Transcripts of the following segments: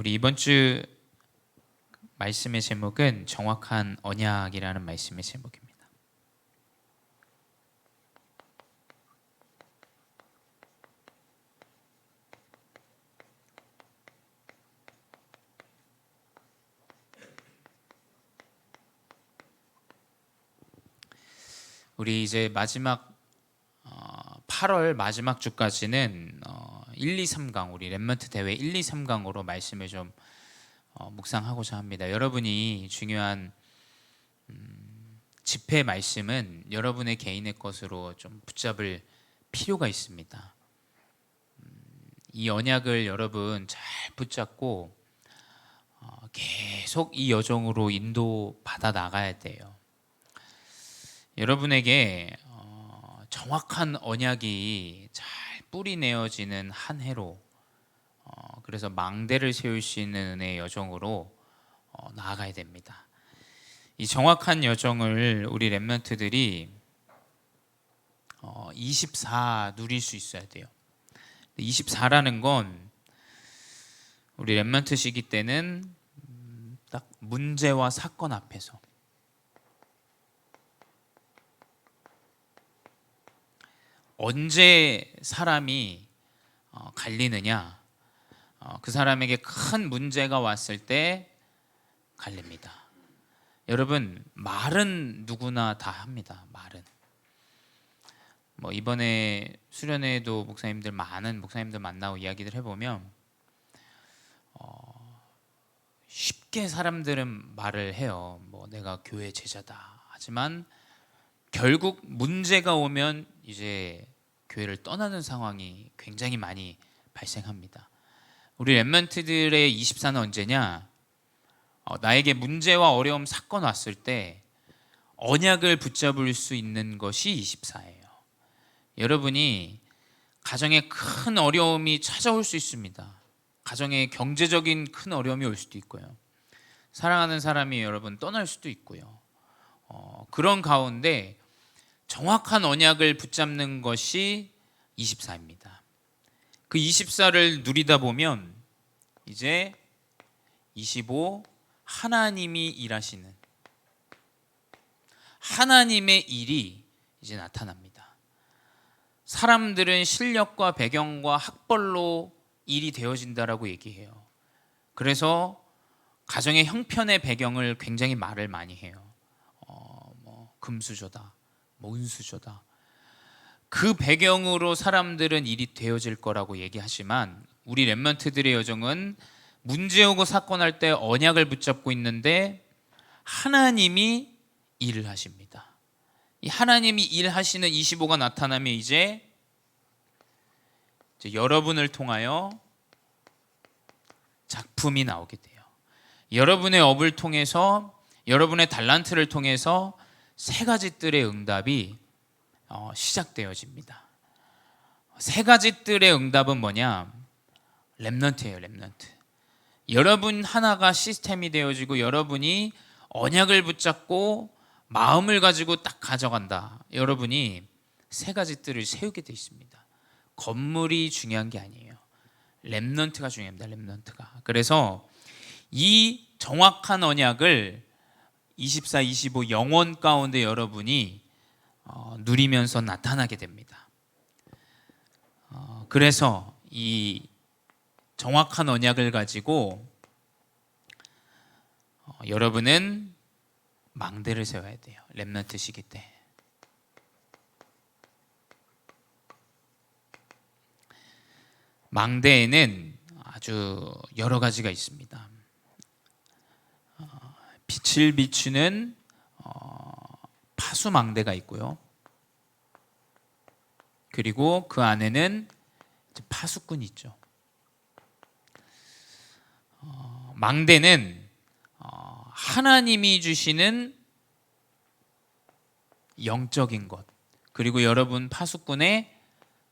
우리 이번 주 말씀의 제목은 정확한 언약이라는 말씀의 제목입니다. 우리 이제 마지막 8월 마지막 주까지는 1, 2, 3강 우리 렘넌트 대회 1, 2, 3강으로 말씀을 좀 묵상하고자 합니다. 여러분이 중요한 집회 말씀은 여러분의 개인의 것으로 좀 붙잡을 필요가 있습니다. 이 언약을 여러분 잘 붙잡고 계속 이 여정으로 인도받아 나가야 돼요. 여러분에게 정확한 언약이 잘 뿌리 내어지는 한 해로 그래서 망대를 세울 수 있는 은혜의 여정으로 나아가야 됩니다. 이 정확한 여정을 우리 렘넌트들이 24 누릴 수 있어야 돼요. 24라는 건 우리 렘넌트 시기 때는 딱 문제와 사건 앞에서 언제 사람이 갈리느냐, 그 사람에게 큰 문제가 왔을 때 갈립니다. 여러분, 말은 누구나 다 합니다. 말은 이번에 수련회에도 많은 목사님들 만나고 이야기들 해보면 쉽게 사람들은 말을 해요. 내가 교회 제자다. 하지만 결국 문제가 오면 이제 교회를 떠나는 상황이 굉장히 많이 발생합니다. 우리 렘넌트들의 24는 언제냐? 나에게 문제와 어려움, 사건 왔을 때 언약을 붙잡을 수 있는 것이 24예요. 여러분이 가정에 큰 어려움이 찾아올 수 있습니다. 가정에 경제적인 큰 어려움이 올 수도 있고요. 사랑하는 사람이 여러분 떠날 수도 있고요. 그런 가운데 정확한 언약을 붙잡는 것이 24입니다. 그 24를 누리다 보면 이제 25 하나님이 일하시는 하나님의 일이 이제 나타납니다. 사람들은 실력과 배경과 학벌로 일이 되어진다라고 얘기해요. 그래서 가정의 형편의 배경을 굉장히 말을 많이 해요. 금수저다. 은수저다. 그 배경으로 사람들은 일이 되어질 거라고 얘기하지만 우리 렘넌트들의 여정은 문제 오고 사건 할 때 언약을 붙잡고 있는데 하나님이 일을 하십니다. 이 하나님이 일하시는 25가 나타나면 이제 여러분을 통하여 작품이 나오게 돼요. 여러분의 업을 통해서, 여러분의 달란트를 통해서 세 가지 뜰의 응답이 시작되어집니다. 세 가지 뜰의 응답은 뭐냐? 렘넌트예요. 렘넌트. 여러분 하나가 시스템이 되어지고 여러분이 언약을 붙잡고 마음을 가지고 딱 가져간다. 여러분이 세 가지 뜰을 세우게 돼 있습니다. 건물이 중요한 게 아니에요. 렘넌트가 중요합니다. 렘넌트가. 그래서 이 정확한 언약을 24, 25 영혼 가운데 여러분이 누리면서 나타나게 됩니다. 그래서 이 정확한 언약을 가지고 여러분은 망대를 세워야 돼요. 렘넌트 시기 때. 망대에는 아주 여러 가지가 있습니다. 빛을 비추는 파수망대가 있고요. 그리고 그 안에는 파수꾼이 있죠. 망대는 하나님이 주시는 영적인 것, 그리고 여러분 파수꾼의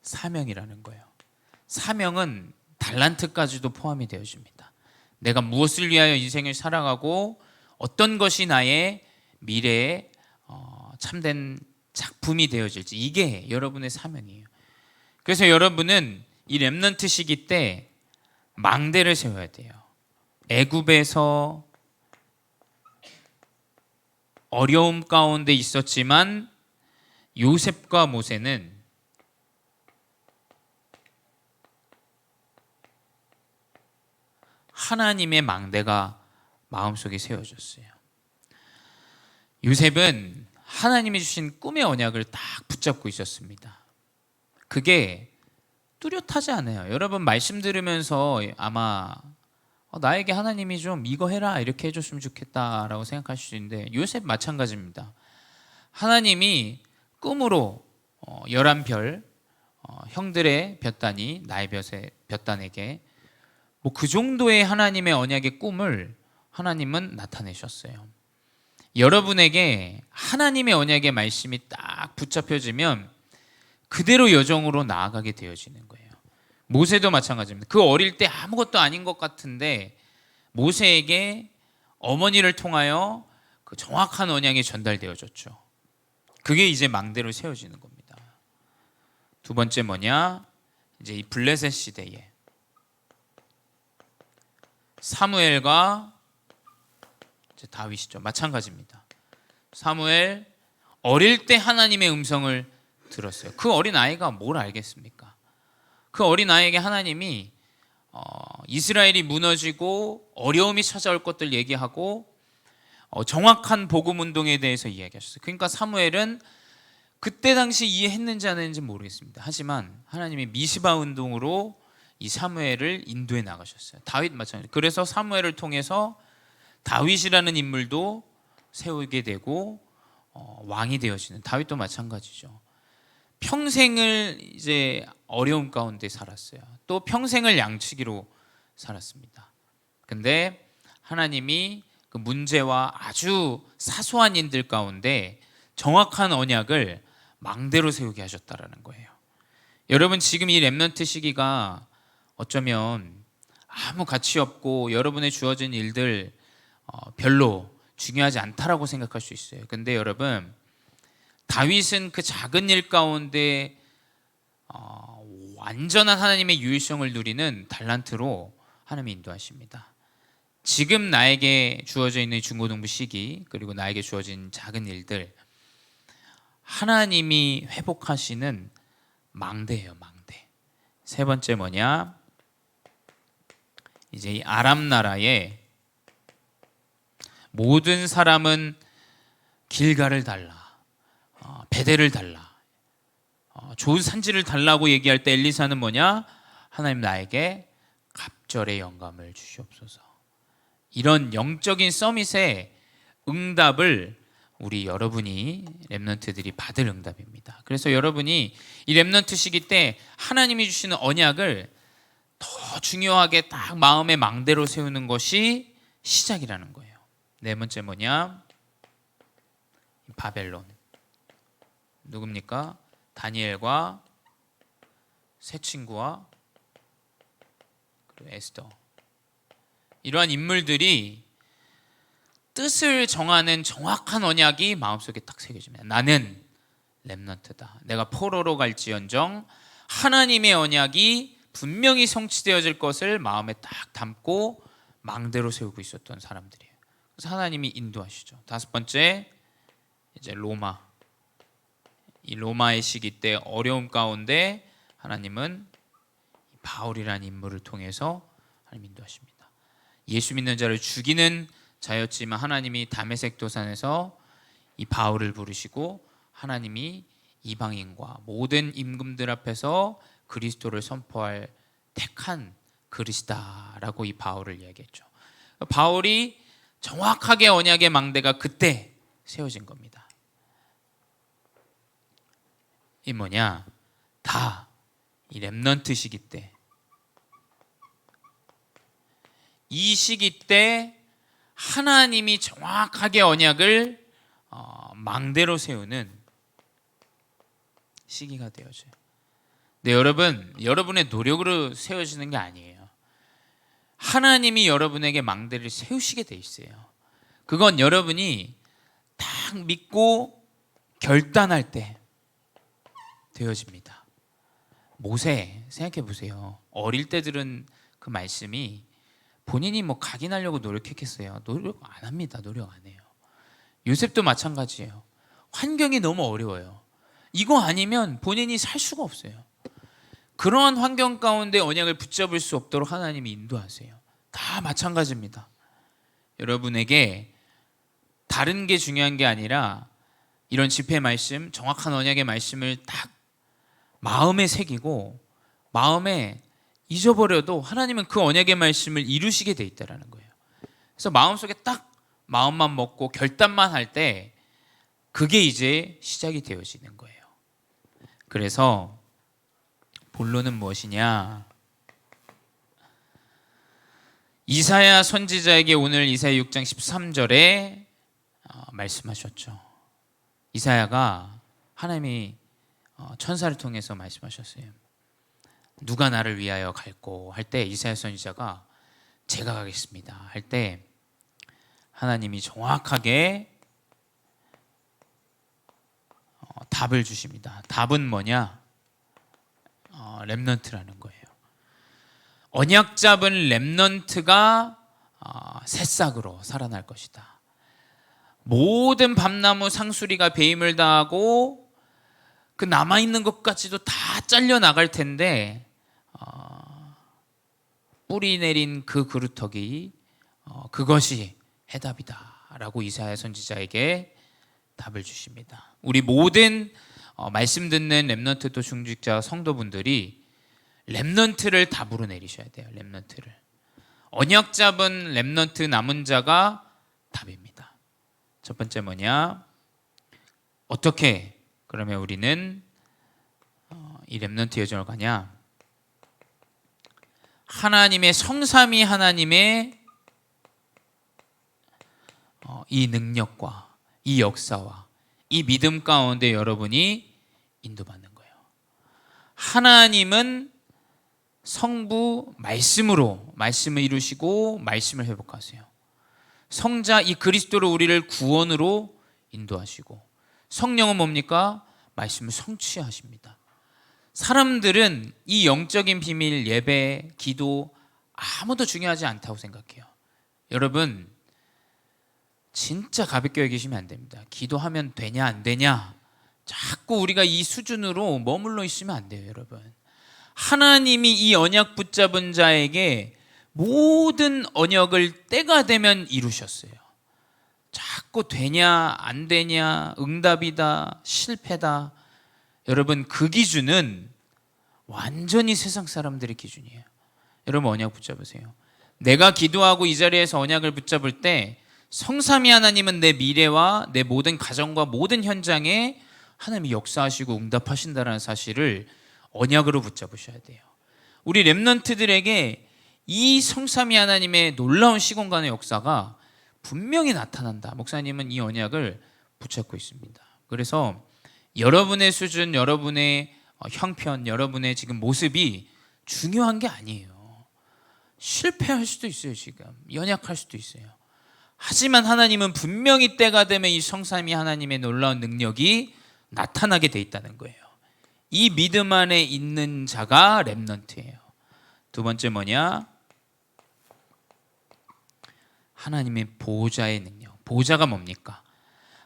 사명이라는 거예요. 사명은 달란트까지도 포함이 되어집니다. 내가 무엇을 위하여 인생을 살아가고 어떤 것이 나의 미래에 참된 작품이 되어질지, 이게 여러분의 사명이에요. 그래서 여러분은 이 렘넌트 시기 때 망대를 세워야 돼요. 애굽에서 어려움 가운데 있었지만 요셉과 모세는 하나님의 망대가 마음속에 세워졌어요. 요셉은 하나님이 주신 꿈의 언약을 딱 붙잡고 있었습니다. 그게 뚜렷하지 않아요. 여러분 말씀 들으면서 아마 나에게 하나님이 좀 이거 해라 이렇게 해줬으면 좋겠다라고 생각하실 수 있는데 요셉 마찬가지입니다. 하나님이 꿈으로 11별 형들의 볕단이 나의 볕단에게 뭐 그 정도의 하나님의 언약의 꿈을 하나님은 나타내셨어요. 여러분에게 하나님의 언약의 말씀이 딱 붙잡혀지면 그대로 여정으로 나아가게 되어지는 거예요. 모세도 마찬가지입니다. 그 어릴 때 아무것도 아닌 것 같은데 모세에게 어머니를 통하여 그 정확한 언약이 전달되어졌죠. 그게 이제 망대로 세워지는 겁니다. 두 번째 뭐냐? 이제 이 블레셋 시대에 사무엘과 이제 다윗이죠. 마찬가지입니다. 사무엘 어릴 때 하나님의 음성을 들었어요. 그 어린 아이가 뭘 알겠습니까? 그 어린 아이에게 하나님이 이스라엘이 무너지고 어려움이 찾아올 것들 얘기하고 정확한 복음 운동에 대해서 이야기하셨어요. 그러니까 사무엘은 그때 당시 이해했는지 안 했는지 모르겠습니다. 하지만 하나님이 미스바 운동으로 이 사무엘을 인도해 나가셨어요. 다윗 마찬가지. 그래서 사무엘을 통해서 다윗이라는 인물도 세우게 되고 왕이 되어지는 다윗도 마찬가지죠. 평생을 이제 어려움 가운데 살았어요. 또 평생을 양치기로 살았습니다. 근데 하나님이 그 문제와 아주 사소한 일들 가운데 정확한 언약을 망대로 세우게 하셨다라는 거예요. 여러분 지금 이 렘넌트 시기가 어쩌면 아무 가치 없고 여러분의 주어진 일들 별로 중요하지 않다라고 생각할 수 있어요. 근데 여러분 다윗은 그 작은 일 가운데 완전한 하나님의 유일성을 누리는 달란트로 하나님이 인도하십니다. 지금 나에게 주어져 있는 중고등부 시기 그리고 나에게 주어진 작은 일들 하나님이 회복하시는 망대예요. 망대. 세 번째 뭐냐? 이제 이 아람 나라에 모든 사람은 길가를 달라, 베델을 달라, 좋은 산지를 달라고 얘기할 때 엘리사는 뭐냐? 하나님 나에게 갑절의 영감을 주시옵소서. 이런 영적인 서밋의 응답을 우리 여러분이 렘넌트들이 받을 응답입니다. 그래서 여러분이 이 렘넌트 시기 때 하나님이 주시는 언약을 더 중요하게 딱 마음의 망대로 세우는 것이 시작이라는 거예요. 네 번째 뭐냐? 바벨론. 누굽니까? 다니엘과 세 친구와 그리고 에스더. 이러한 인물들이 뜻을 정하는 정확한 언약이 마음속에 딱 새겨집니다. 나는 렘넌트다. 내가 포로로 갈지언정 하나님의 언약이 분명히 성취되어질 것을 마음에 딱 담고 망대로 세우고 있었던 사람들이에요. 그래서 하나님이 인도하시죠. 다섯 번째 이제 로마. 이 로마의 시기 때 어려움 가운데 하나님은 바울이라는 인물을 통해서 하나님 인도하십니다. 예수 믿는 자를 죽이는 자였지만 하나님이 다메섹 도산에서 이 바울을 부르시고 하나님이 이방인과 모든 임금들 앞에서 그리스도를 선포할 택한 그리스다라고 이 바울을 이야기했죠. 바울이 정확하게 언약의 망대가 그때 세워진 겁니다. 이 뭐냐? 다 이 렘넌트 시기 때, 이 시기 때 하나님이 정확하게 언약을 망대로 세우는 시기가 되어져요. 네, 여러분의 노력으로 세워지는 게 아니에요. 하나님이 여러분에게 망대를 세우시게 돼 있어요. 그건 여러분이 딱 믿고 결단할 때 되어집니다. 모세 생각해 보세요. 어릴 때 들은 그 말씀이 본인이 뭐 각인하려고 노력했겠어요? 노력 안 합니다. 노력 안 해요. 요셉도 마찬가지예요. 환경이 너무 어려워요. 이거 아니면 본인이 살 수가 없어요. 그러한 환경 가운데 언약을 붙잡을 수 없도록 하나님이 인도하세요. 다 마찬가지입니다. 여러분에게 다른 게 중요한 게 아니라 이런 집회 말씀, 정확한 언약의 말씀을 딱 마음에 새기고 마음에 잊어버려도 하나님은 그 언약의 말씀을 이루시게 돼 있다라는 거예요. 그래서 마음속에 딱 마음만 먹고 결단만 할 때 그게 이제 시작이 되어지는 거예요. 그래서 본론은 무엇이냐? 이사야 선지자에게 오늘 이사야 6장 13절에 말씀하셨죠. 이사야가 하나님이 천사를 통해서 말씀하셨어요. 누가 나를 위하여 갈고 할 때 이사야 선지자가 제가 가겠습니다 할 때 하나님이 정확하게 답을 주십니다. 답은 뭐냐? 렘넌트라는 거예요. 언약 잡은 렘넌트가 새싹으로 살아날 것이다. 모든 밤나무 상수리가 배임을 당하고 그 남아있는 것까지도 다 잘려 나갈 텐데 뿌리 내린 그 그루터기 그것이 해답이다 라고 이사야 선지자에게 답을 주십니다. 우리 모든 말씀 듣는 렘넌트 또 중직자 성도분들이 렘넌트를 답으로 내리셔야 돼요. 렘넌트를. 언약 잡은 렘넌트 남은 자가 답입니다. 첫 번째 뭐냐? 어떻게 그러면 우리는 이 렘넌트 여정을 가냐? 하나님의 성삼위 하나님의 이 능력과 이 역사와 이 믿음 가운데 여러분이 인도받는 거예요. 하나님은 성부 말씀으로 말씀을 이루시고 말씀을 회복하세요. 성자 이 그리스도로 우리를 구원으로 인도하시고 성령은 뭡니까? 말씀을 성취하십니다. 사람들은 이 영적인 비밀, 예배, 기도 아무도 중요하지 않다고 생각해요. 여러분 진짜 가볍게 여기시면 안 됩니다. 기도하면 되냐 안 되냐 자꾸 우리가 이 수준으로 머물러 있으면 안 돼요. 여러분 하나님이 이 언약 붙잡은 자에게 모든 언약을 때가 되면 이루셨어요. 자꾸 되냐 안 되냐 응답이다 실패다. 여러분 그 기준은 완전히 세상 사람들의 기준이에요. 여러분 언약 붙잡으세요. 내가 기도하고 이 자리에서 언약을 붙잡을 때 성삼위 하나님은 내 미래와 내 모든 가정과 모든 현장에 하나님이 역사하시고 응답하신다는 사실을 언약으로 붙잡으셔야 돼요. 우리 렘넌트들에게 이 성삼위 하나님의 놀라운 시공간의 역사가 분명히 나타난다. 목사님은 이 언약을 붙잡고 있습니다. 그래서 여러분의 수준, 여러분의 형편, 여러분의 지금 모습이 중요한 게 아니에요. 실패할 수도 있어요. 지금 연약할 수도 있어요. 하지만 하나님은 분명히 때가 되면 이 성삼위 하나님의 놀라운 능력이 나타나게 돼 있다는 거예요. 이 믿음 안에 있는 자가 렘넌트예요. 두 번째 뭐냐? 하나님의 보호자의 능력. 보호자가 뭡니까?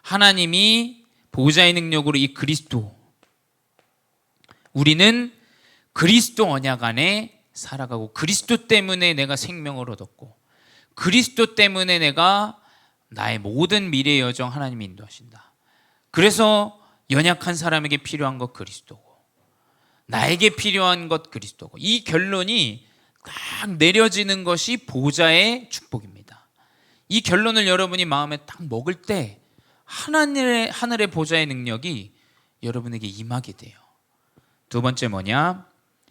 하나님이 보호자의 능력으로 이 그리스도, 우리는 그리스도 언약 안에 살아가고 그리스도 때문에 내가 생명을 얻었고 그리스도 때문에 내가 나의 모든 미래 여정 하나님이 인도하신다. 그래서 연약한 사람에게 필요한 것 그리스도고 나에게 필요한 것 그리스도고 이 결론이 딱 내려지는 것이 보호자의 축복입니다. 이 결론을 여러분이 마음에 딱 먹을 때 하늘의 보호자의 능력이 여러분에게 임하게 돼요. 두 번째 뭐냐?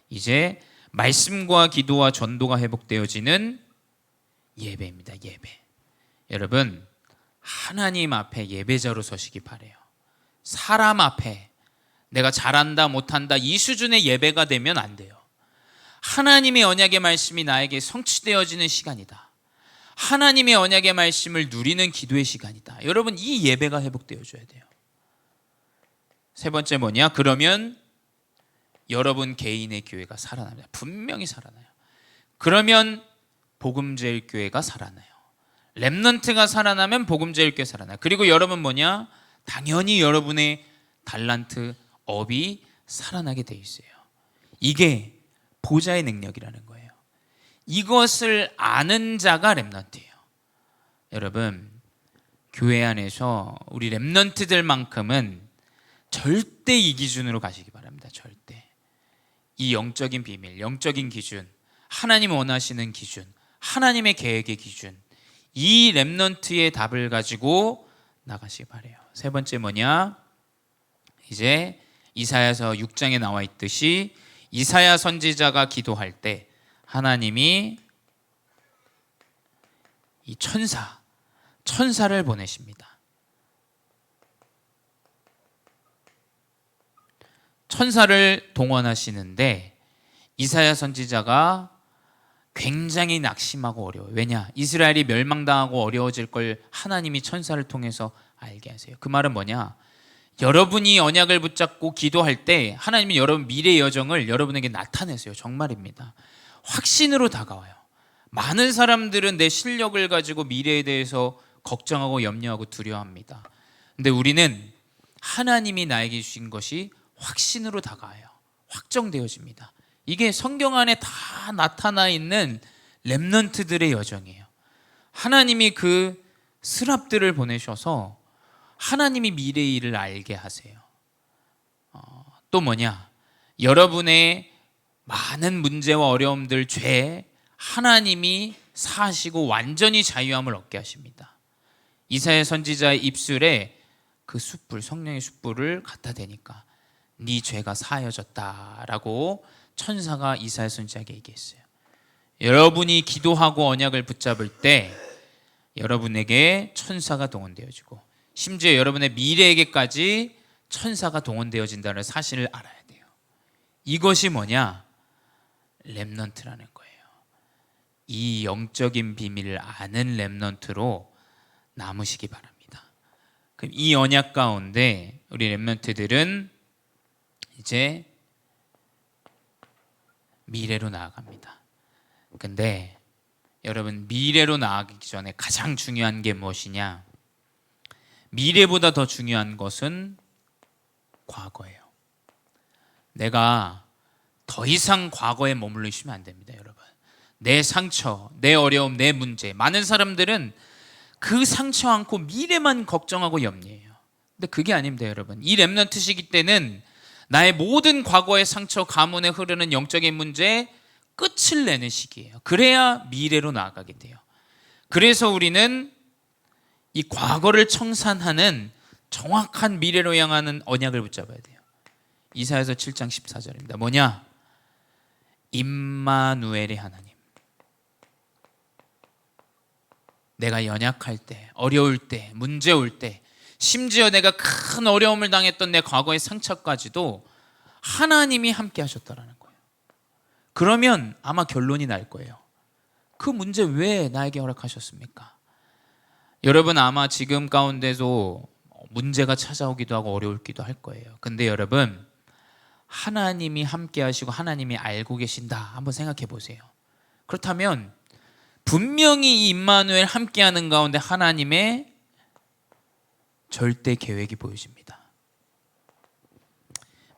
이제 말씀과 기도와 전도가 회복되어지는 예배입니다. 예배. 여러분 하나님 앞에 예배자로 서시기 바래요. 사람 앞에 내가 잘한다 못한다 이 수준의 예배가 되면 안 돼요. 하나님의 언약의 말씀이 나에게 성취되어지는 시간이다. 하나님의 언약의 말씀을 누리는 기도의 시간이다. 여러분 이 예배가 회복되어져야 돼요. 세 번째 뭐냐? 그러면 여러분 개인의 교회가 살아납니다. 분명히 살아나요. 그러면 복음제일교회가 살아나요. 렘넌트가 살아나면 복음제일교회 살아나요. 그리고 여러분 뭐냐? 당연히 여러분의 달란트, 업이 살아나게 돼 있어요. 이게 보좌의 능력이라는 거예요. 이것을 아는 자가 렘넌트예요. 여러분, 교회 안에서 우리 렘넌트들만큼은 절대 이 기준으로 가시기 바랍니다. 절대. 이 영적인 비밀, 영적인 기준, 하나님 원하시는 기준, 하나님의 계획의 기준, 이 렘넌트의 답을 가지고 나가시기 바라요. 세 번째 뭐냐? 이제 이사야서 6장에 나와 있듯이 이사야 선지자가 기도할 때 하나님이 이 천사를 보내십니다. 천사를 동원하시는데 이사야 선지자가 굉장히 낙심하고 어려워요. 왜냐? 이스라엘이 멸망당하고 어려워질 걸 하나님이 천사를 통해서 알게 하세요. 그 말은 뭐냐? 여러분이 언약을 붙잡고 기도할 때 하나님이 여러분 미래의 여정을 여러분에게 나타내세요. 정말입니다. 확신으로 다가와요. 많은 사람들은 내 실력을 가지고 미래에 대해서 걱정하고 염려하고 두려워합니다. 근데 우리는 하나님이 나에게 주신 것이 확신으로 다가와요. 확정되어집니다. 이게 성경 안에 다 나타나 있는 렘넌트들의 여정이에요. 하나님이 그 스랍들을 보내셔서 하나님이 미래의 일을 알게 하세요. 또 뭐냐? 여러분의 많은 문제와 어려움들, 죄 하나님이 사하시고 완전히 자유함을 얻게 하십니다. 이사야 선지자의 입술에 그 숯불, 성령의 숯불을 갖다 대니까 네 죄가 사하여졌다라고 천사가 이사야 선지자에게 얘기했어요. 여러분이 기도하고 언약을 붙잡을 때 여러분에게 천사가 동원되어지고 심지어 여러분의 미래에게까지 천사가 동원되어진다는 사실을 알아야 돼요. 이것이 뭐냐? 렘넌트라는 거예요. 이 영적인 비밀을 아는 렘넌트로 남으시기 바랍니다. 그럼 이 언약 가운데 우리 렘넌트들은 이제 미래로 나아갑니다. 근데 여러분, 미래로 나아가기 전에 가장 중요한 게 무엇이냐? 미래보다 더 중요한 것은 과거예요. 내가 더 이상 과거에 머물러 있으면 안 됩니다, 여러분. 내 상처, 내 어려움, 내 문제. 많은 사람들은 그 상처 안고 미래만 걱정하고 염려해요. 근데 그게 아닙니다, 여러분. 이 렘넌트 시기 때는 나의 모든 과거의 상처, 가문에 흐르는 영적인 문제에 끝을 내는 시기예요. 그래야 미래로 나아가게 돼요. 그래서 우리는 이 과거를 청산하는 정확한 미래로 향하는 언약을 붙잡아야 돼요. 이사야서 7장 14절입니다. 뭐냐? 임마누엘의 하나님. 내가 연약할 때, 어려울 때, 문제 올 때, 심지어 내가 큰 어려움을 당했던 내 과거의 상처까지도 하나님이 함께 하셨다라는 거예요. 그러면 아마 결론이 날 거예요. 그 문제 왜 나에게 허락하셨습니까? 여러분, 아마 지금 가운데도 문제가 찾아오기도 하고 어려울기도 할 거예요. 근데 여러분, 하나님이 함께 하시고 하나님이 알고 계신다. 한번 생각해 보세요. 그렇다면 분명히 이 임마누엘 함께하는 가운데 하나님의 절대 계획이 보여집니다.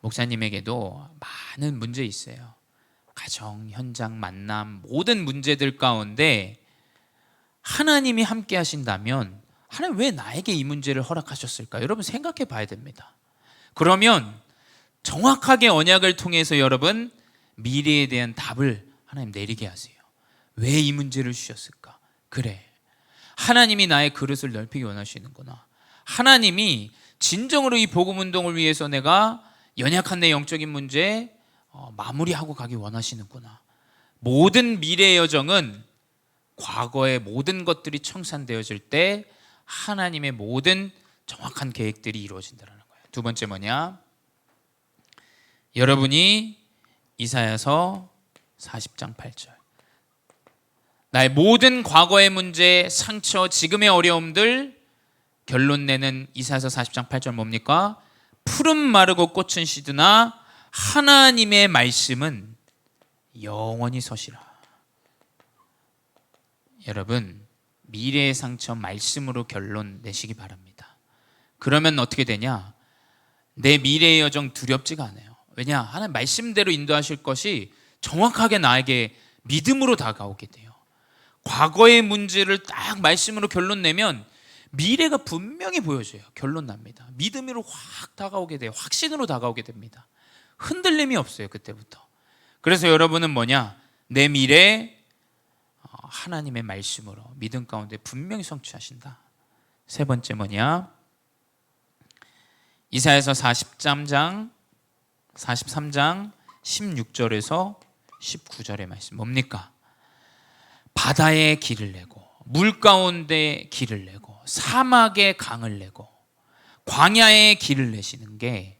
목사님에게도 많은 문제 있어요. 가정, 현장, 만남, 모든 문제들 가운데 하나님이 함께 하신다면 하나님 왜 나에게 이 문제를 허락하셨을까? 여러분 생각해 봐야 됩니다. 그러면 정확하게 언약을 통해서 여러분 미래에 대한 답을 하나님 내리게 하세요. 왜 이 문제를 주셨을까? 그래, 하나님이 나의 그릇을 넓히기 원하시는구나. 하나님이 진정으로 이 복음운동을 위해서 내가 연약한 내 영적인 문제 마무리하고 가기 원하시는구나. 모든 미래의 여정은 과거의 모든 것들이 청산되어질 때 하나님의 모든 정확한 계획들이 이루어진다는 거예요. 두 번째 뭐냐? 여러분이 이사야서 40장 8절, 나의 모든 과거의 문제, 상처, 지금의 어려움들 결론 내는 이사야서 40장 8절 뭡니까? 푸른 마르고 꽃은 시드나 하나님의 말씀은 영원히 서시라. 여러분, 미래의 상처 말씀으로 결론 내시기 바랍니다. 그러면 어떻게 되냐? 내 미래의 여정 두렵지가 않아요. 왜냐? 하나님 말씀대로 인도하실 것이 정확하게 나에게 믿음으로 다가오게 돼요. 과거의 문제를 딱 말씀으로 결론 내면 미래가 분명히 보여져요. 결론 납니다. 믿음으로 확 다가오게 돼요. 확신으로 다가오게 됩니다. 흔들림이 없어요, 그때부터. 그래서 여러분은 뭐냐? 내 미래 하나님의 말씀으로 믿음 가운데 분명히 성취하신다. 세 번째 뭐냐? 이사야서 43장 16절에서 19절의 말씀 뭡니까? 바다에 길을 내고 물 가운데 길을 내고 사막에 강을 내고 광야에 길을 내시는 게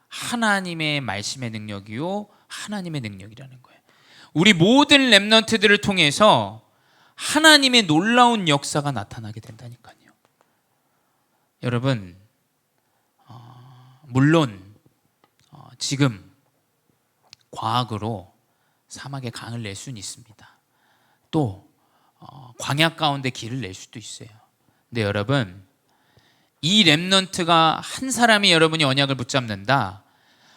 하나님의 말씀의 능력이요 하나님의 능력이라는 거예요. 우리 모든 렘넌트들을 통해서 하나님의 놀라운 역사가 나타나게 된다니까요. 여러분, 물론 지금 과학으로 사막에 강을 낼 수는 있습니다. 또 광야 가운데 길을 낼 수도 있어요. 근데 여러분, 이 렘넌트가 한 사람이 여러분이 언약을 붙잡는다,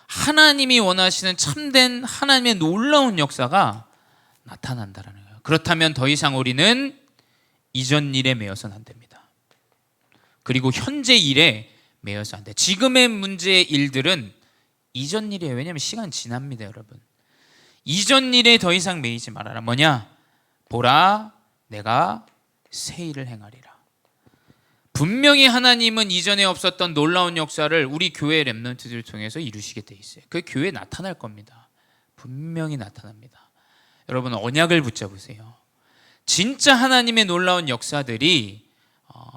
하나님이 원하시는 참된 하나님의 놀라운 역사가 나타난다라는 거예요. 그렇다면 더 이상 우리는 이전 일에 매여서는 안 됩니다. 그리고 현재 일에 매여서 안 돼. 지금의 문제의 일들은 이전 일이에요. 왜냐하면 시간 지납니다, 여러분. 이전 일에 더 이상 매이지 말아라. 뭐냐? 보라, 내가 새 일을 행하리라. 분명히 하나님은 이전에 없었던 놀라운 역사를 우리 교회 렘넌트들을 통해서 이루시게 돼 있어요. 그 교회에 나타날 겁니다. 분명히 나타납니다. 여러분, 언약을 붙잡으세요. 진짜 하나님의 놀라운 역사들이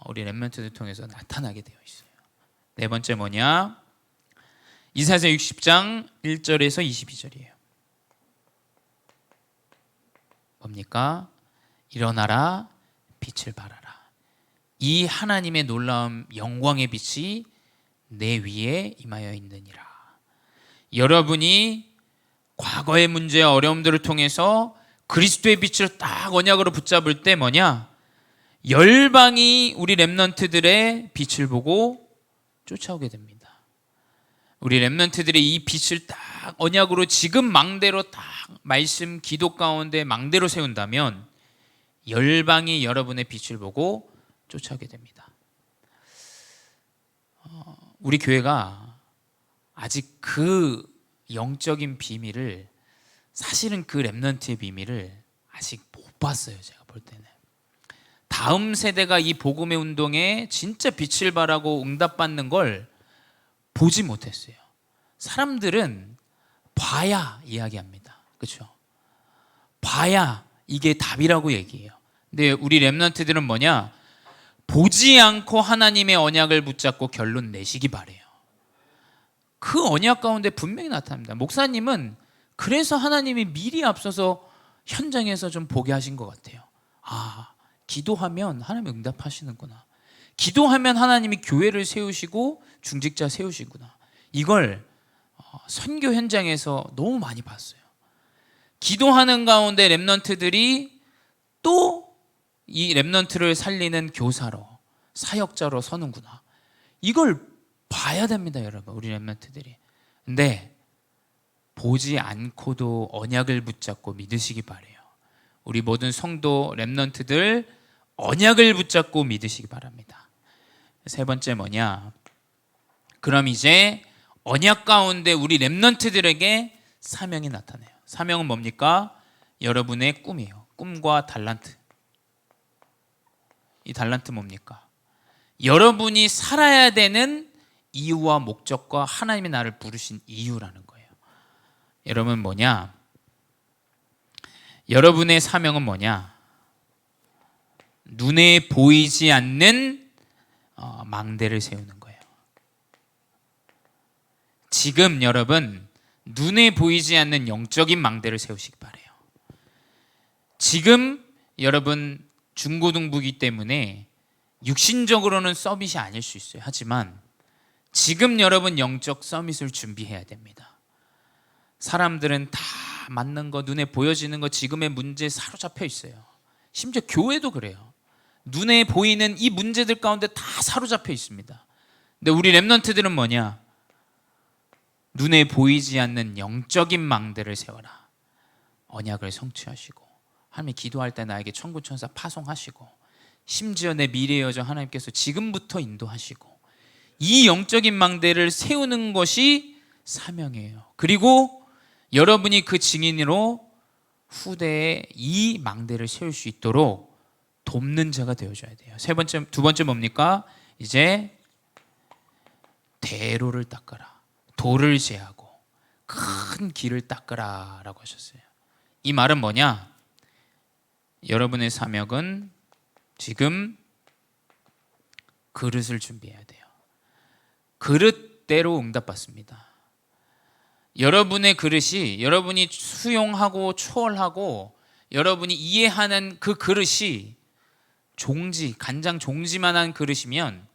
우리 렘넌트들 통해서 나타나게 되어 있어요. 네 번째 뭐냐? 이사야서 60장 1절에서 22절이에요. 뭡니까? 일어나라, 빛을 발하라. 이 하나님의 놀라운 영광의 빛이 내 위에 임하여 있느니라. 여러분이 과거의 문제와 어려움들을 통해서 그리스도의 빛을 딱 언약으로 붙잡을 때 뭐냐? 열방이 우리 렘넌트들의 빛을 보고 쫓아오게 됩니다. 우리 렘넌트들이 이 빛을 딱 언약으로 지금 망대로 딱 말씀 기도 가운데 망대로 세운다면 열방이 여러분의 빛을 보고 쫓아오게 됩니다. 우리 교회가 아직 그 영적인 비밀을, 사실은 그 렘넌트의 비밀을 아직 못 봤어요. 제가 볼 때는 다음 세대가 이 복음의 운동에 진짜 빛을 발하고 응답받는 걸 보지 못했어요. 사람들은 봐야 이야기합니다. 그렇죠? 봐야 이게 답이라고 얘기해요. 근데 우리 렘넌트들은 뭐냐? 보지 않고 하나님의 언약을 붙잡고 결론 내시기 바래요. 그 언약 가운데 분명히 나타납니다. 목사님은 그래서 하나님이 미리 앞서서 현장에서 좀 보게 하신 것 같아요. 아, 기도하면 하나님이 응답하시는구나. 기도하면 하나님이 교회를 세우시고 중직자 세우시구나. 이걸 선교 현장에서 너무 많이 봤어요. 기도하는 가운데 렘넌트들이 또 이 렘넌트를 살리는 교사로, 사역자로 서는구나. 이걸 봐야 됩니다, 여러분. 우리 렘넌트들이. 근데 보지 않고도 언약을 붙잡고 믿으시기 바래요. 우리 모든 성도 렘넌트들 언약을 붙잡고 믿으시기 바랍니다. 세 번째 뭐냐? 그럼 이제 언약 가운데 우리 렘넌트들에게 사명이 나타나요. 사명은 뭡니까? 여러분의 꿈이에요. 꿈과 달란트. 이 달란트 뭡니까? 여러분이 살아야 되는 이유와 목적과 하나님이 나를 부르신 이유라는 거예요. 여러분 뭐냐? 여러분의 사명은 뭐냐? 눈에 보이지 않는 망대를 세우는 거예요. 지금 여러분 눈에 보이지 않는 영적인 망대를 세우시기 바래요. 지금 여러분 중고등부이기 때문에 육신적으로는 서밋이 아닐 수 있어요. 하지만 지금 여러분 영적 서밋을 준비해야 됩니다. 사람들은 다 맞는 거, 눈에 보여지는 거, 지금의 문제에 사로잡혀 있어요. 심지어 교회도 그래요. 눈에 보이는 이 문제들 가운데 다 사로잡혀 있습니다. 근데 우리 렘넌트들은 뭐냐? 눈에 보이지 않는 영적인 망대를 세워라. 언약을 성취하시고 하나님이 기도할 때 나에게 천군 천사 파송하시고 심지어 내 미래의 여정 하나님께서 지금부터 인도하시고 이 영적인 망대를 세우는 것이 사명이에요. 그리고 여러분이 그 증인으로 후대에 이 망대를 세울 수 있도록 돕는 자가 되어줘야 돼요. 두 번째 뭡니까? 이제 대로를 닦아라. 돌을 제하고 큰 길을 닦으라 라고 하셨어요. 이 말은 뭐냐? 여러분의 사명은 지금 그릇을 준비해야 돼요. 그릇대로 응답받습니다. 여러분의 그릇이 여러분이 수용하고 초월하고 여러분이 이해하는 그 그릇이 종지, 간장 종지만한 그릇이면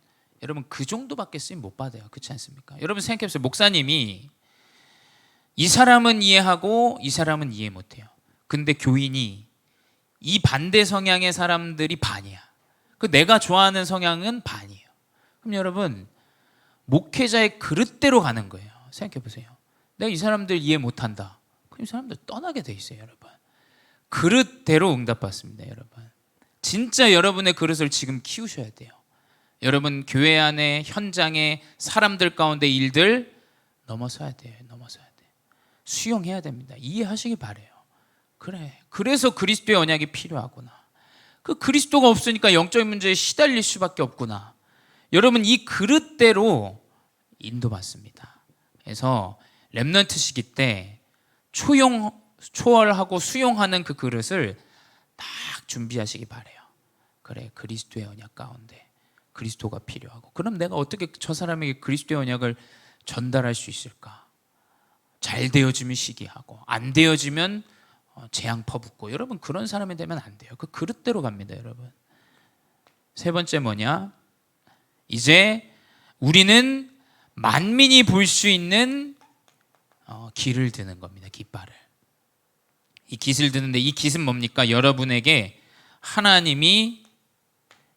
여러분 그 정도밖에 쓰임 못 받아요. 그렇지 않습니까? 여러분 생각해보세요. 목사님이 이 사람은 이해하고 이 사람은 이해 못해요. 근데 교인이 이 반대 성향의 사람들이 반이야. 그 내가 좋아하는 성향은 반이에요. 그럼 여러분 목회자의 그릇대로 가는 거예요. 생각해보세요. 내가 이 사람들 이해 못한다. 그럼 이 사람들 떠나게 돼 있어요. 여러분 그릇대로 응답받습니다. 여러분 진짜 여러분의 그릇을 지금 키우셔야 돼요. 여러분 교회 안에 현장에 사람들 가운데 일들 넘어서야 돼요. 넘어서야 돼. 수용해야 됩니다. 이해하시기 바래요. 그래. 그래서 그리스도의 언약이 필요하구나. 그 그리스도가 없으니까 영적인 문제에 시달릴 수밖에 없구나. 여러분 이 그릇대로 인도받습니다. 그래서 렘넌트 시기 때 초월하고 수용하는 그 그릇을 딱 준비하시기 바래요. 그래 그리스도의 언약 가운데 그리스도가 필요하고 그럼 내가 어떻게 저 사람에게 그리스도의 언약을 전달할 수 있을까? 잘 되어지면 시기하고 안 되어지면 재앙 퍼붓고 여러분 그런 사람이 되면 안 돼요. 그 그릇대로 갑니다. 여러분 세 번째 뭐냐? 이제 우리는 만민이 볼 수 있는 길을 드는 겁니다. 깃발을. 이 깃을 드는데 이 깃은 뭡니까? 여러분에게 하나님이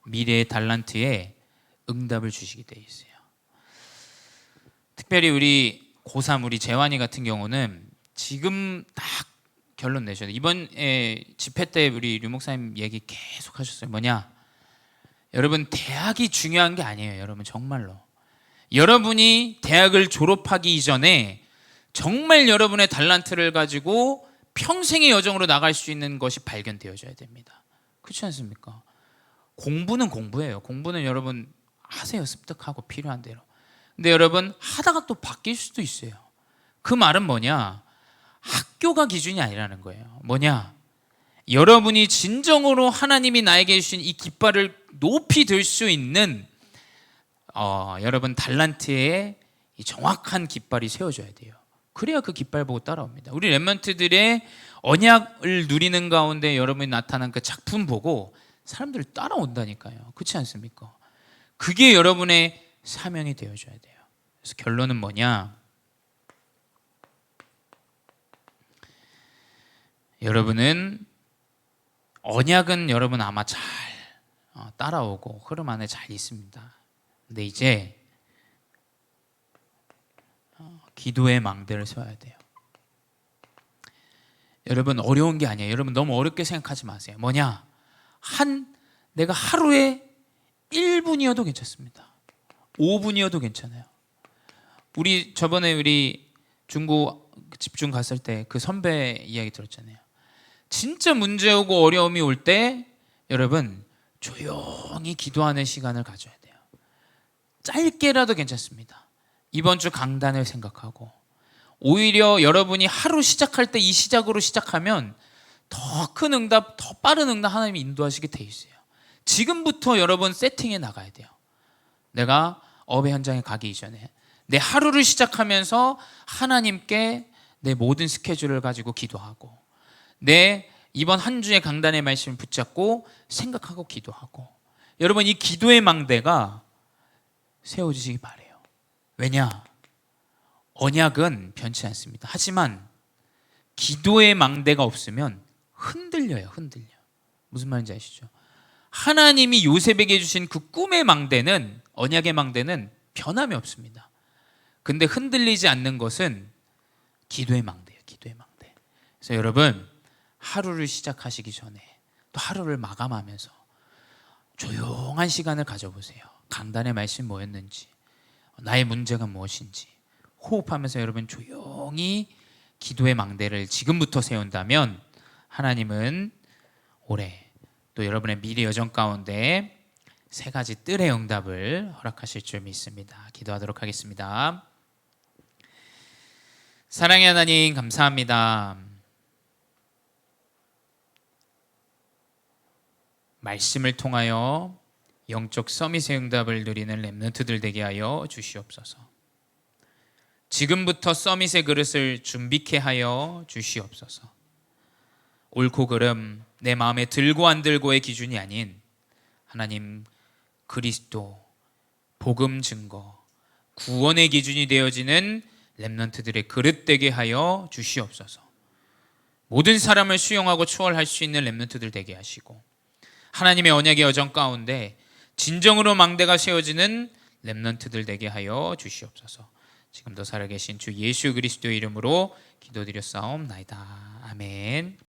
미래의 달란트에 응답을 주시게 돼 있어요. 특별히 우리 고3 우리 재환이 같은 경우는 지금 딱 결론 내셔야 돼요. 이번에 집회 때 우리 류 목사님 얘기 계속 하셨어요. 뭐냐? 여러분 대학이 중요한 게 아니에요. 여러분 정말로. 여러분이 대학을 졸업하기 이전에 정말 여러분의 달란트를 가지고 평생의 여정으로 나갈 수 있는 것이 발견되어져야 됩니다. 그렇지 않습니까? 공부는 공부예요. 공부는 여러분 하세요. 습득하고 필요한 대로. 근데 여러분 하다가 또 바뀔 수도 있어요. 그 말은 뭐냐? 학교가 기준이 아니라는 거예요. 뭐냐? 여러분이 진정으로 하나님이 나에게 주신 이 깃발을 높이 들 수 있는 여러분 달란트의 이 정확한 깃발이 세워져야 돼요. 그래야 그 깃발 보고 따라옵니다. 우리 렘넌트들의 언약을 누리는 가운데 여러분이 나타난 그 작품 보고 사람들이 따라온다니까요. 그렇지 않습니까? 그게 여러분의 사명이 되어줘야 돼요. 그래서 결론은 뭐냐? 여러분은 언약은 여러분 아마 잘 따라오고 흐름 안에 잘 있습니다. 근데 이제 기도의 망대를 세워야 돼요. 여러분 어려운 게 아니에요. 여러분 너무 어렵게 생각하지 마세요. 뭐냐? 내가 하루에 1분이어도 괜찮습니다. 5분이어도 괜찮아요. 저번에 우리 중고 집중 갔을 때 그 선배 이야기 들었잖아요. 진짜 문제 오고 어려움이 올 때 여러분 조용히 기도하는 시간을 가져야 돼요. 짧게라도 괜찮습니다. 이번 주 강단을 생각하고 오히려 여러분이 하루 시작할 때 이 시작으로 시작하면 더 큰 응답, 더 빠른 응답 하나님이 인도하시게 돼 있어요. 지금부터 여러분 세팅해 나가야 돼요. 내가 업의 현장에 가기 이전에 내 하루를 시작하면서 하나님께 내 모든 스케줄을 가지고 기도하고 내 이번 한 주의 강단의 말씀을 붙잡고 생각하고 기도하고 여러분 이 기도의 망대가 세워지시기 바라요. 왜냐? 언약은 변치 않습니다. 하지만 기도의 망대가 없으면 흔들려요. 흔들려. 무슨 말인지 아시죠? 하나님이 요셉에게 주신 그 꿈의 망대는, 언약의 망대는 변함이 없습니다. 근데 흔들리지 않는 것은 기도의 망대예요. 기도의 망대. 그래서 여러분, 하루를 시작하시기 전에 또 하루를 마감하면서 조용한 시간을 가져보세요. 강단의 말씀이 뭐였는지, 나의 문제가 무엇인지 호흡하면서 여러분 조용히 기도의 망대를 지금부터 세운다면 하나님은 올해 또 여러분의 미래 여정 가운데 3가지 뜰의 응답을 허락하실 줄 믿습니다. 기도하도록 하겠습니다. 사랑의 하나님, 감사합니다. 말씀을 통하여 영적 서밋의 응답을 누리는 렘넌트들 되게 하여 주시옵소서. 지금부터 서밋의 그릇을 준비케 하여 주시옵소서. 옳고 그름, 내 마음에 들고 안 들고의 기준이 아닌 하나님 그리스도, 복음 증거, 구원의 기준이 되어지는 렘넌트들의 그릇 되게 하여 주시옵소서. 모든 사람을 수용하고 추월할 수 있는 렘넌트들 되게 하시고, 하나님의 언약의 여정 가운데 진정으로 망대가 세워지는 렘넌트들 되게 하여 주시옵소서. 지금도 살아계신 주 예수 그리스도의 이름으로 기도드렸사옵나이다. 아멘.